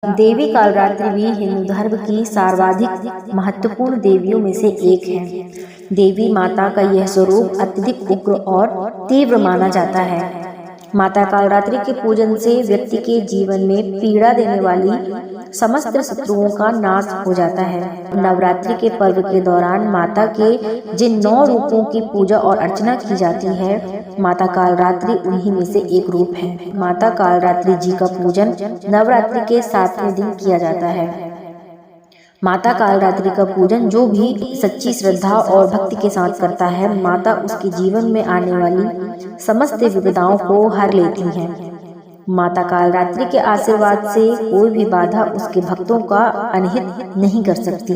देवी कालरात्रि भी हिंदू धर्म की सर्वाधिक महत्वपूर्ण देवियों में से एक है। देवी माता का यह स्वरूप अत्यधिक उग्र और तीव्र माना जाता है। माता कालरात्रि के पूजन से व्यक्ति के जीवन में पीड़ा देने वाली समस्त शत्रुओं का नाश हो जाता है। नवरात्रि के पर्व के दौरान माता के जिन 9 रूपों की पूजा और अर्चना की जाती है, माता कालरात्रि उन्हीं में से एक रूप है। माता कालरात्रि जी का पूजन नवरात्रि के 7वें दिन किया जाता है। माता कालरात्रि का पूजन जो भी सच्ची श्रद्धा और भक्ति के साथ करता है, माता उसके जीवन में आने वाली समस्त विपदाओं को हर लेती है। माता कालरात्रि के आशीर्वाद से कोई भी बाधा उसके भक्तों का अनहित नहीं कर सकती।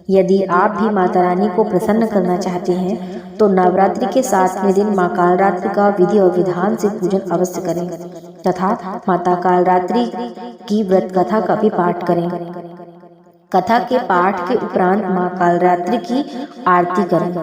यदि आप भी माता रानी को प्रसन्न करना चाहते हैं तो नवरात्रि के 7वें दिन माँ कालरात्रि का विधि और विधान से पूजन अवश्य करें तथा माता कालरात्रि की व्रत कथा का भी पाठ करें। कथा के पाठ के उपरांत माँ कालरात्रि की आरती करें।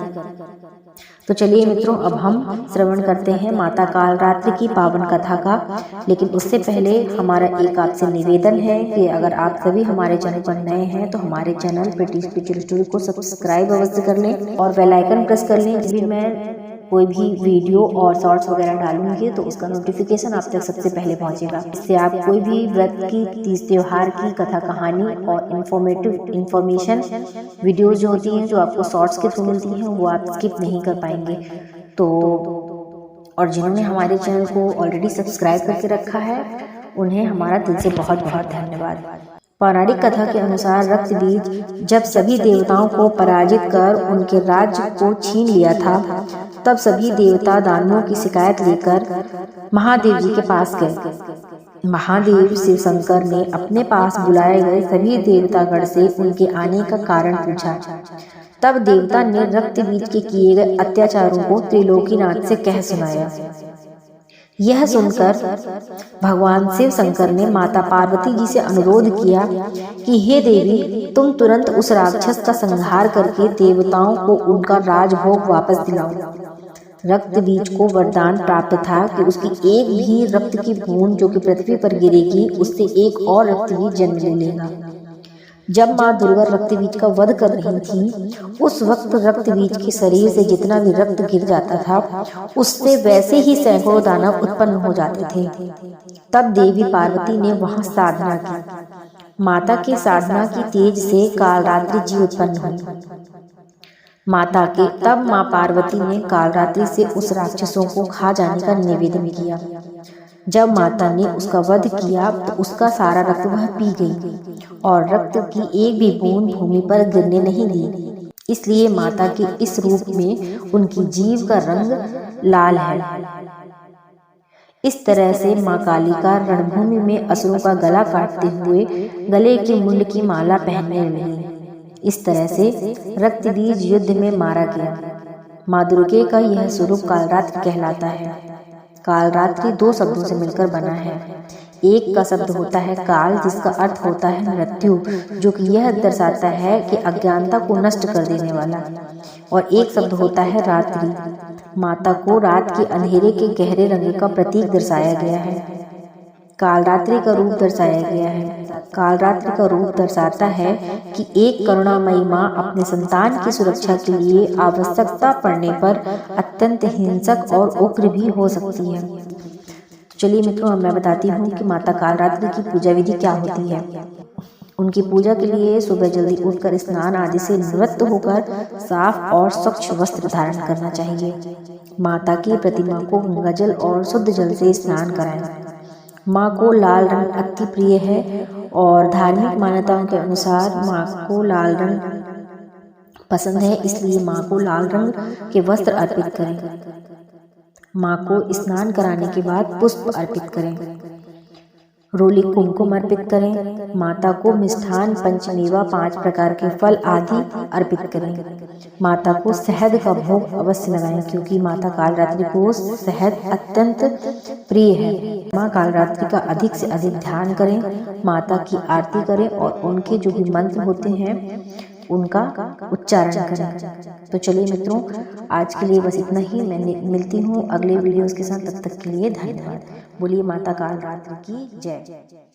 तो चलिए मित्रों, अब हम श्रवण करते हैं माता कालरात्रि की पावन कथा का। लेकिन उससे पहले हमारा एक आपसे निवेदन है कि अगर आप सभी हमारे चैनल पर नए हैं तो हमारे चैनल प्रीटी स्पिरिचुअल स्टोरी को सब्सक्राइब अवश्य कर लें और बेल आइकन प्रेस कर लें। जब भी मैं कोई भी वीडियो और शॉर्ट्स वगैरह डालूंगी तो उसका नोटिफिकेशन आप तक सबसे पहले पहुंचेगा। इससे आप कोई भी व्रत की, तीज त्योहार की कथा कहानी और इन्फॉर्मेशन वीडियोज जो होती हैं, जो आपको शॉर्ट्स के थ्रू मिलती हैं, वो आप स्किप नहीं कर पाएंगे। तो और जिन्होंने हमारे चैनल को ऑलरेडी सब्सक्राइब करके रखा है उन्हें हमारा दिल से बहुत बहुत धन्यवाद। पौराणिक कथा के अनुसार रक्तबीज जब सभी देवताओं को पराजित कर उनके राज्य को छीन लिया था, तब सभी देवता दानवों की शिकायत लेकर महादेव जी के पास गए। महादेव शिव शंकर ने अपने पास बुलाए गए सभी देवतागण से उनके आने का कारण पूछा। तब देवता ने रक्तबीज के किए गए अत्याचारों को त्रिलोकीनाथ से कह सुनाया। यह सुनकर भगवान शिव शंकर ने माता पार्वती जी से अनुरोध किया कि हे देवी, तुम तुरंत उस राक्षस का संहार करके देवताओं को उनका राजभोग वापस दिलाओ। रक्तबीज को वरदान प्राप्त था कि उसकी एक भी रक्त की बूंद जो कि पृथ्वी पर गिरेगी, उससे एक और रक्तबीज जन्म ले लेगा। जब माँ दुर्गा रक्तबीज का वध कर रही थी, उस वक्त रक्तबीज के शरीर से जितना भी रक्त गिर जाता था, उससे वैसे ही सैकड़ों दानव उत्पन्न हो जाते थे। तब देवी पार्वती ने वहां साधना की। माता की साधना की तेज से कालरात्रि जी उत्पन्न हुई। तब माँ पार्वती ने कालरात्रि से उस राक्षसों को खा जाने का निवेदन किया। जब माता ने उसका वध किया तो उसका सारा रक्त वह पी गई और रक्त की एक भी बूंद भूमि पर गिरने नहीं दी। इसलिए माता के इस रूप में उनकी जीभ का रंग लाल है। इस तरह से माँ कालिका रणभूमि में असुरों का गला काटते हुए गले की मुंड की माला पहनने लगी। इस तरह से रक्तबीज युद्ध में मारा गया। माँ दुर्गे का यह स्वरूप कालरात्रि कहलाता है। कालरात्रि 2 शब्दों से मिलकर बना है। एक का शब्द होता है काल, जिसका अर्थ होता है मृत्यु, जो कि यह दर्शाता है कि अज्ञानता को नष्ट कर देने वाला, और एक शब्द होता है रात्रि। माता को रात के अंधेरे के गहरे रंग का प्रतीक दर्शाया गया है। कालरात्रि का रूप दर्शाया गया है। कालरात्रि का रूप दर्शाता है कि एक करुणामयी माँ अपने संतान की सुरक्षा के लिए आवश्यकता पड़ने पर अत्यंत हिंसक और उग्र भी हो सकती है। चलिए मित्रों, अब मैं बताती हूँ कि माता कालरात्रि की पूजा विधि क्या होती है। उनकी पूजा के लिए सुबह जल्दी उठकर स्नान आदि से निवृत्त होकर साफ और स्वच्छ वस्त्र धारण करना चाहिए। माता की प्रतिमा को गंगाजल और शुद्ध जल से स्नान कराएं। माँ को लाल रंग अति प्रिय है और धार्मिक मान्यताओं के अनुसार माँ को लाल रंग पसंद है, इसलिए माँ को लाल रंग के वस्त्र अर्पित करें। माँ को स्नान कराने के बाद पुष्प अर्पित करें। रोली कुमकुम अर्पित करें। माता को मिष्ठान, पंचमेवा, 5 प्रकार के फल आदि अर्पित करें। माता को शहद का भोग अवश्य लगाएं, क्योंकि माता कालरात्रि को शहद अत्यंत प्रिय है। माँ कालरात्रि का अधिक से अधिक ध्यान करें, माता की आरती करें और उनके जो भी मंत्र होते हैं उनका उच्चारण करें। तो चलिए मित्रों, आज के लिए बस इतना ही। मैं मिलती हूँ अगले वीडियोस के साथ। तब तक के लिए धन्यवाद। बोलिए माता कालरात्रि की जय।